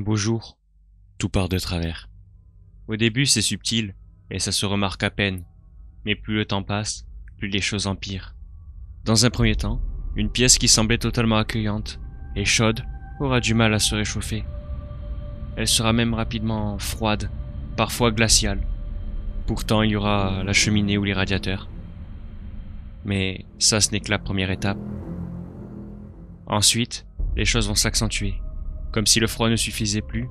beau jour, tout part de travers. Au début, c'est subtil, et ça se remarque à peine. Mais plus le temps passe, plus les choses empirent. Dans un premier temps, une pièce qui semblait totalement accueillante et chaude aura du mal à se réchauffer. Elle sera même rapidement froide, parfois glaciale. Pourtant, il y aura la cheminée ou les radiateurs. Mais ça, ce n'est que la première étape. Ensuite, les choses vont s'accentuer. Comme si le froid ne suffisait plus,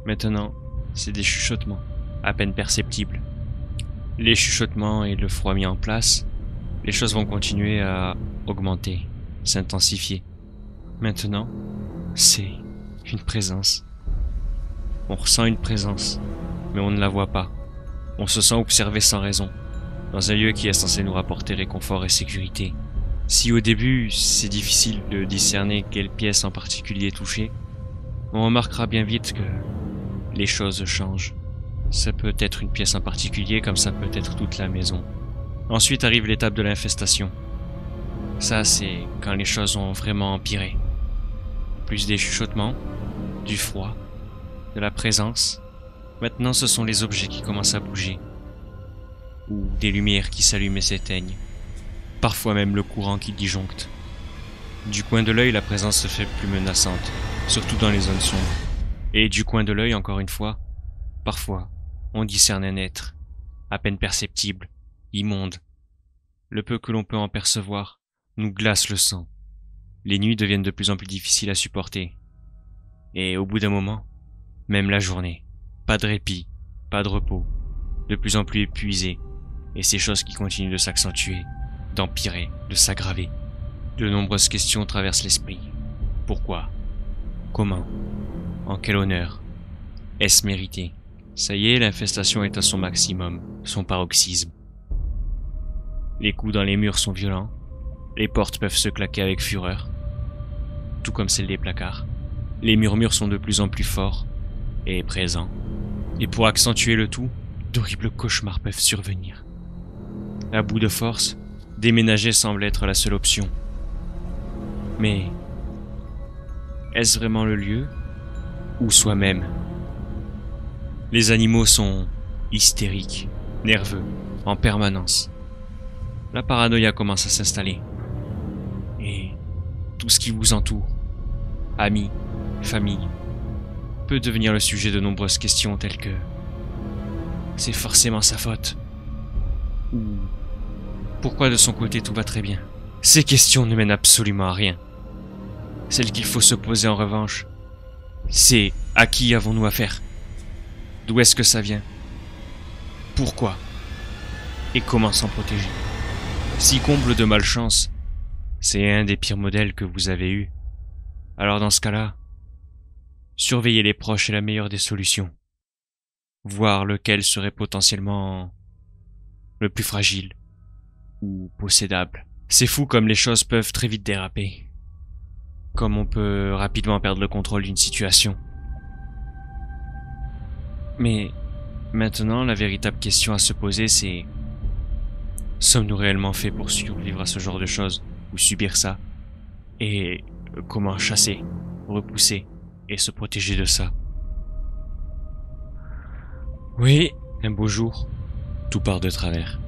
maintenant, c'est des chuchotements, à peine perceptibles. Les chuchotements et le froid mis en place, les choses vont continuer à augmenter, s'intensifier. Maintenant, c'est une présence. On ressent une présence, mais on ne la voit pas. On se sent observé sans raison, dans un lieu qui est censé nous rapporter réconfort et sécurité. Si au début, c'est difficile de discerner quelle pièce en particulier est touchée, on remarquera bien vite que les choses changent. Ça peut être une pièce en particulier comme ça peut être toute la maison. Ensuite arrive l'étape de l'infestation. Ça, c'est quand les choses ont vraiment empiré. Plus des chuchotements, du froid, de la présence. Maintenant, ce sont les objets qui commencent à bouger. Ou des lumières qui s'allument et s'éteignent. Parfois même le courant qui disjoncte. Du coin de l'œil, la présence se fait plus menaçante, surtout dans les zones sombres. Et du coin de l'œil, encore une fois, parfois, on discerne un être, à peine perceptible, immonde. Le peu que l'on peut en percevoir nous glace le sang. Les nuits deviennent de plus en plus difficiles à supporter. Et au bout d'un moment, même la journée, pas de répit, pas de repos, de plus en plus épuisé, et ces choses qui continuent de s'accentuer, d'empirer, de s'aggraver. De nombreuses questions traversent l'esprit. Pourquoi? Comment? En quel honneur? Est-ce mérité? Ça y est, l'infestation est à son maximum, son paroxysme. Les coups dans les murs sont violents, les portes peuvent se claquer avec fureur, tout comme celles des placards. Les murmures sont de plus en plus forts et présents, et pour accentuer le tout, d'horribles cauchemars peuvent survenir. À bout de force, déménager semble être la seule option. Mais est-ce vraiment le lieu ou soi-même? Les animaux sont hystériques, nerveux, en permanence. La paranoïa commence à s'installer. Et tout ce qui vous entoure, amis, famille, peut devenir le sujet de nombreuses questions telles que c'est forcément sa faute ou pourquoi de son côté tout va très bien. Ces questions ne mènent absolument à rien. Celle qu'il faut se poser en revanche, c'est à qui avons-nous affaire? D'où est-ce que ça vient? Pourquoi? Et comment s'en protéger? Si comble de malchance, c'est un des pires modèles que vous avez eu. Alors dans ce cas-là, surveillez les proches est la meilleure des solutions. Voir lequel serait potentiellement le plus fragile ou possédable. C'est fou comme les choses peuvent très vite déraper. Comme on peut rapidement perdre le contrôle d'une situation. Mais maintenant, la véritable question à se poser, c'est: sommes-nous réellement faits pour survivre à ce genre de choses, ou subir ça? Et comment chasser, repousser, et se protéger de ça? Oui, un beau jour, tout part de travers.